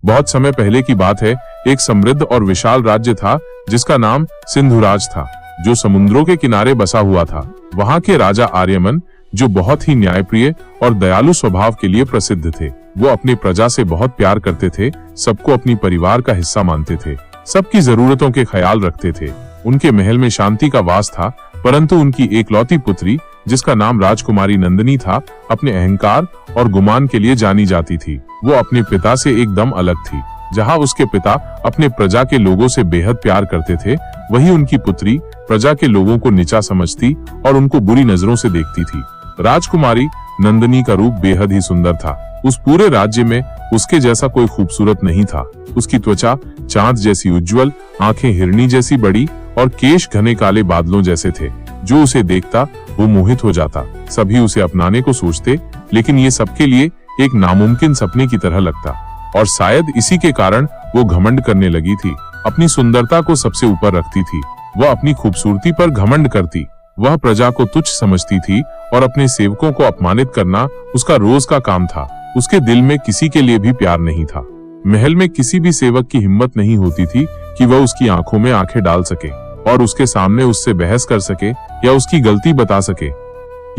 बहुत समय पहले की बात है, एक समृद्ध और विशाल राज्य था जिसका नाम सिंधुराज था, जो समुद्रों के किनारे बसा हुआ था। वहाँ के राजा आर्यमन, जो बहुत ही न्यायप्रिय और दयालु स्वभाव के लिए प्रसिद्ध थे, वो अपनी प्रजा से बहुत प्यार करते थे, सबको अपनी परिवार का हिस्सा मानते थे, सबकी जरूरतों के ख्याल रखते थे। उनके महल में शांति का वास था, परंतु उनकी एकलौती पुत्री, जिसका नाम राजकुमारी नंदिनी था, अपने अहंकार और गुमान के लिए जानी जाती थी। वो अपने पिता से एकदम अलग थी। जहाँ उसके पिता अपने प्रजा के लोगों से बेहद प्यार करते थे, वही उनकी पुत्री प्रजा के लोगों को नीचा समझती और उनको बुरी नजरों से देखती थी। राजकुमारी नंदिनी का रूप बेहद ही सुंदर था। उस पूरे राज्य में उसके जैसा कोई खूबसूरत नहीं था। उसकी त्वचा चांद जैसी उज्जवल, आंखें हिरनी जैसी बड़ी और केश घने काले बादलों जैसे थे। जो उसे देखता वो मोहित हो जाता। सभी उसे अपनाने को सोचते, लेकिन ये सबके लिए एक नामुमकिन सपने की तरह लगता। और शायद इसी के कारण वो घमंड करने लगी थी। अपनी सुंदरता को सबसे ऊपर रखती थी। वह अपनी खूबसूरती पर घमंड करती। वह प्रजा को तुच्छ समझती थी और अपने सेवकों को अपमानित करना उसका रोज का काम था। उसके दिल में किसी के लिए भी प्यार नहीं था। महल में किसी भी सेवक की हिम्मत नहीं होती थी कि वह उसकी आंखों में आंखें डाल सके और उसके सामने उससे बहस कर सके या उसकी गलती बता सके।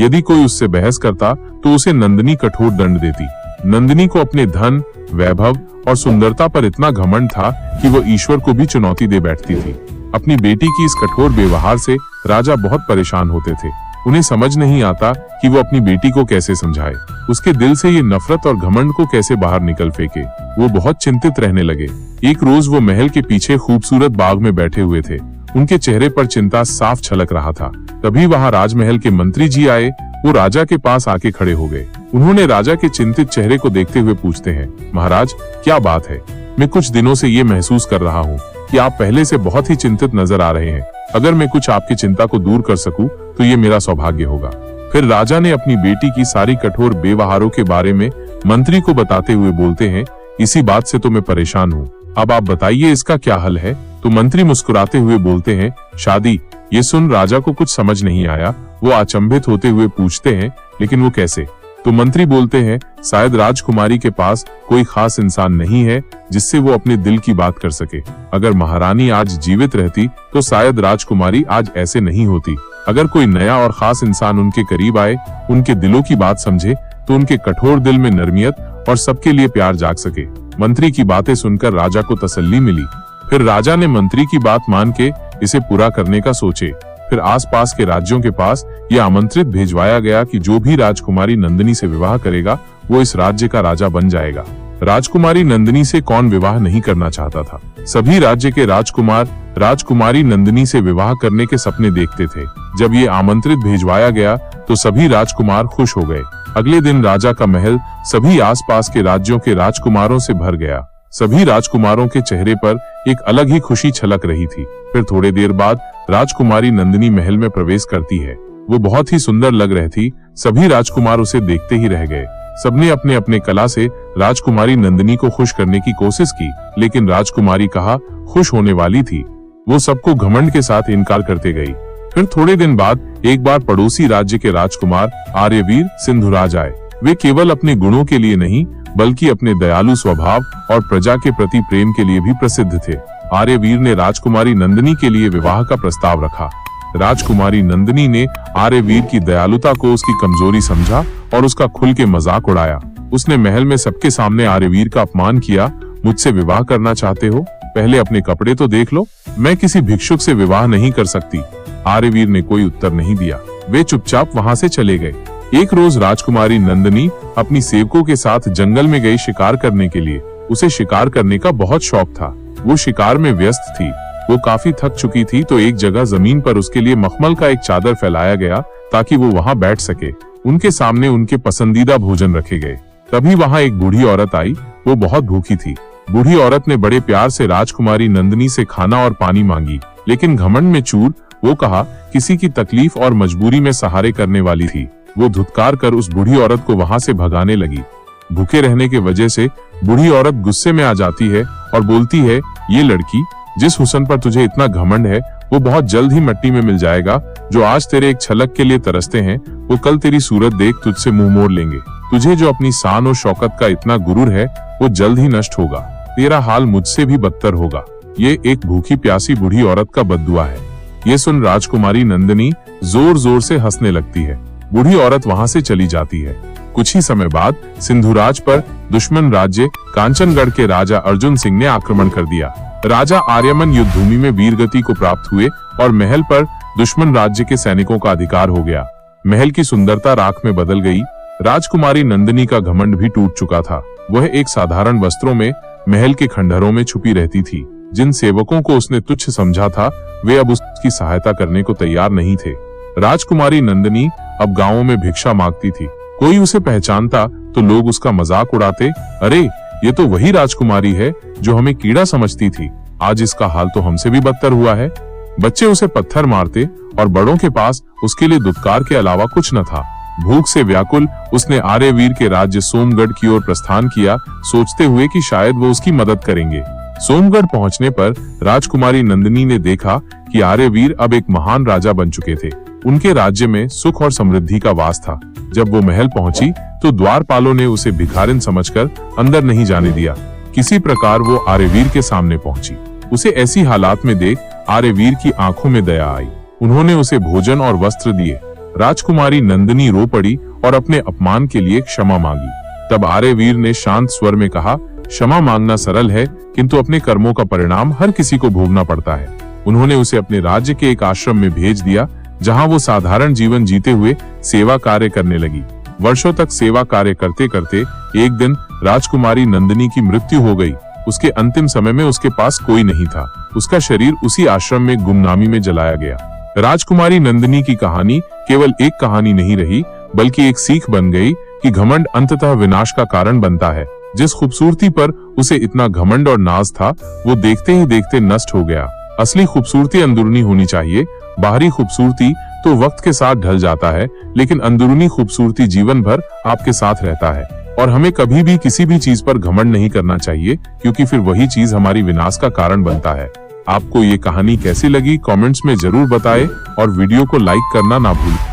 यदि कोई उससे बहस करता तो उसे नंदिनी कठोर दंड देती। नंदिनी को अपने धन, वैभव और सुंदरता पर इतना घमंड था कि वो ईश्वर को भी चुनौती दे बैठती थी। अपनी बेटी की इस कठोर व्यवहार से राजा बहुत परेशान होते थे। उन्हें समझ नहीं आता कि वो अपनी बेटी को कैसे समझाए, उसके दिल से ये नफरत और घमंड को कैसे बाहर निकल फेंके। वो बहुत चिंतित रहने लगे। एक रोज वो महल के पीछे खूबसूरत बाग में बैठे हुए थे। उनके चेहरे पर चिंता साफ छलक रहा था। तभी वहाँ राजमहल के मंत्री जी आए। वो राजा के पास आके खड़े हो गए। उन्होंने राजा के चिंतित चेहरे को देखते हुए पूछते हैं, महाराज क्या बात है? मैं कुछ दिनों से ये महसूस कर रहा हूँ कि आप पहले से बहुत ही चिंतित नजर आ रहे हैं। अगर मैं कुछ आपकी चिंता को दूर कर सकूं तो ये मेरा सौभाग्य होगा। फिर राजा ने अपनी बेटी की सारी कठोर व्यवहारों के बारे में मंत्री को बताते हुए बोलते हैं, इसी बात से तो मैं परेशान हूँ। अब आप बताइए इसका क्या हल है? तो मंत्री मुस्कुराते हुए बोलते हैं, शादी। ये सुन राजा को कुछ समझ नहीं आया। वो अचंभित होते हुए पूछते हैं, लेकिन वो कैसे? तो मंत्री बोलते हैं, शायद राजकुमारी के पास कोई खास इंसान नहीं है जिससे वो अपने दिल की बात कर सके। अगर महारानी आज जीवित रहती तो शायद राजकुमारी आज ऐसे नहीं होती। अगर कोई नया और खास इंसान उनके करीब आए, उनके दिलों की बात समझे, तो उनके कठोर दिल में नरमियत और सबके लिए प्यार जाग सके। मंत्री की बातें सुनकर राजा को तसल्ली मिली। फिर राजा ने मंत्री की बात मान के इसे पूरा करने का सोचे। फिर आसपास के राज्यों के पास यह आमंत्रित भेजवाया गया कि जो भी राजकुमारी नंदिनी से विवाह करेगा वो इस राज्य का राजा बन जाएगा। राजकुमारी नंदिनी से कौन विवाह नहीं करना चाहता था? सभी राज्य के राजकुमार राजकुमारी नंदिनी से विवाह करने के सपने देखते थे। जब ये आमंत्रित भेजवाया गया तो सभी राजकुमार खुश हो गए। अगले दिन राजा का महल सभी आसपास के राज्यों के राजकुमारों से भर गया। सभी राजकुमारों के चेहरे पर एक अलग ही खुशी छलक रही थी। फिर थोड़ी देर बाद राजकुमारी नंदिनी महल में प्रवेश करती है। वो बहुत ही सुंदर लग रही थी। सभी राजकुमार उसे देखते ही रह गए। सबने अपने अपने कला से राजकुमारी नंदिनी को खुश करने की कोशिश की, लेकिन राजकुमारी कहाँ खुश होने वाली थी। वो सबको घमंड के साथ इनकार करते गई। फिर थोड़े दिन बाद एक बार पड़ोसी राज्य के राजकुमार आर्यवीर सिंधुराज आए। वे केवल अपने गुणों के लिए नहीं बल्कि अपने दयालु स्वभाव और प्रजा के प्रति प्रेम के लिए भी प्रसिद्ध थे। आर्यवीर ने राजकुमारी नंदिनी के लिए विवाह का प्रस्ताव रखा। राजकुमारी नंदिनी ने आर्यवीर की दयालुता को उसकी कमजोरी समझा और उसका खुल के मजाक उड़ाया। उसने महल में सबके सामने आर्यवीर का अपमान किया। मुझसे विवाह करना चाहते हो? पहले अपने कपड़े तो देख लो। मैं किसी भिक्षुक से विवाह नहीं कर सकती। आर्यवीर ने कोई उत्तर नहीं दिया। वे चुपचाप वहाँ से चले गए। एक रोज राजकुमारी नंदिनी अपनी सेवकों के साथ जंगल में गई शिकार करने के लिए। उसे शिकार करने का बहुत शौक था। वो शिकार में व्यस्त थी। वो काफी थक चुकी थी, तो एक जगह जमीन पर उसके लिए मखमल का एक चादर फैलाया गया ताकि वो वहाँ बैठ सके। उनके सामने उनके पसंदीदा भोजन रखे गए। तभी वहाँ एक बूढ़ी औरत आई। वो बहुत भूखी थी। बूढ़ी औरत ने बड़े प्यार से राजकुमारी नंदिनी से खाना और पानी मांगी, लेकिन घमंड में चूर वो कहा किसी की तकलीफ और मजबूरी में सहारे करने वाली थी। वो धुतकार कर उस बूढ़ी औरत को वहाँ से भगाने लगी। भूखे रहने के वजह से बूढ़ी औरत गुस्से में आ जाती है और बोलती है, ये लड़की जिस हुस्न पर तुझे इतना घमंड है वो बहुत जल्द ही मिट्टी में मिल जाएगा। जो आज तेरे एक छलक के लिए तरसते हैं वो कल तेरी सूरत देख तुझसे मुंह मोड़ लेंगे। तुझे जो अपनी शान और शौकत का इतना गुरूर है वो जल्द ही नष्ट होगा। तेरा हाल मुझसे भी बदतर होगा। ये एक भूखी प्यासी बूढ़ी औरत का बद्दुआ है। ये सुन राजकुमारी नंदिनी जोर जोर से हंसने लगती है। बूढ़ी औरत वहाँ से चली जाती है। कुछ ही समय बाद सिंधुराज पर दुश्मन राज्य कांचनगढ़ के राजा अर्जुन सिंह ने आक्रमण कर दिया। राजा आर्यमन युद्ध भूमि में वीरगति को प्राप्त हुए और महल पर दुश्मन राज्य के सैनिकों का अधिकार हो गया। महल की सुंदरता राख में बदल गई। राजकुमारी नंदिनी का घमंड भी टूट चुका था। वह एक साधारण वस्त्रों में महल के खंडहरों में छुपी रहती थी। जिन सेवकों को उसने तुच्छ समझा था वे अब उसकी सहायता करने को तैयार नहीं थे। राजकुमारी नंदिनी अब गांवों में भिक्षा मांगती थी। कोई उसे पहचानता तो लोग उसका मजाक उड़ाते। अरे ये तो वही राजकुमारी है जो हमें कीड़ा समझती थी। आज इसका हाल तो हमसे भी बदतर हुआ है। बच्चे उसे पत्थर मारते और बड़ों के पास उसके लिए दुत्कार के अलावा कुछ न था। भूख से व्याकुल उसने आर्यवीर के राज्य सोमगढ़ की ओर प्रस्थान किया, सोचते हुए कि शायद वो उसकी मदद करेंगे। सोमगढ़ पहुंचने पर राजकुमारी नंदिनी ने देखा कि आर्यवीर अब एक महान राजा बन चुके थे। उनके राज्य में सुख और समृद्धि का वास था। जब वो महल पहुंची तो द्वारपालों ने उसे भिखारिन समझकर अंदर नहीं जाने दिया। किसी प्रकार वो आर्यवीर के सामने पहुंची। उसे ऐसी हालात में देख आर्यवीर की आंखों में दया आई। उन्होंने उसे भोजन और वस्त्र दिए। राजकुमारी नंदिनी रो पड़ी और अपने अपमान के लिए क्षमा मांगी। तब आर्यवीर ने शांत स्वर में कहा, क्षमा मांगना सरल है किंतु अपने कर्मों का परिणाम हर किसी को भोगना पड़ता है। उन्होंने उसे अपने राज्य के एक आश्रम में भेज दिया जहां वो साधारण जीवन जीते हुए सेवा कार्य करने लगी। वर्षों तक सेवा कार्य करते करते एक दिन राजकुमारी नंदिनी की मृत्यु हो गई। उसके अंतिम समय में उसके पास कोई नहीं था। उसका शरीर उसी आश्रम में गुमनामी में जलाया गया। राजकुमारी नंदिनी की कहानी केवल एक कहानी नहीं रही बल्कि एक सीख बन गई कि घमंड अंततः विनाश का कारण बनता है। जिस खूबसूरती पर उसे इतना घमंड और नाज था वो देखते ही देखते नष्ट हो गया। असली खूबसूरती अंदरूनी होनी चाहिए। बाहरी खूबसूरती तो वक्त के साथ ढल जाता है लेकिन अंदरूनी खूबसूरती जीवन भर आपके साथ रहता है। और हमें कभी भी किसी भी चीज पर घमंड नहीं करना चाहिए क्योंकि फिर वही चीज हमारी विनाश का कारण बनता है। आपको ये कहानी कैसी लगी कमेंट्स में जरूर बताएं और वीडियो को लाइक करना ना भूलें।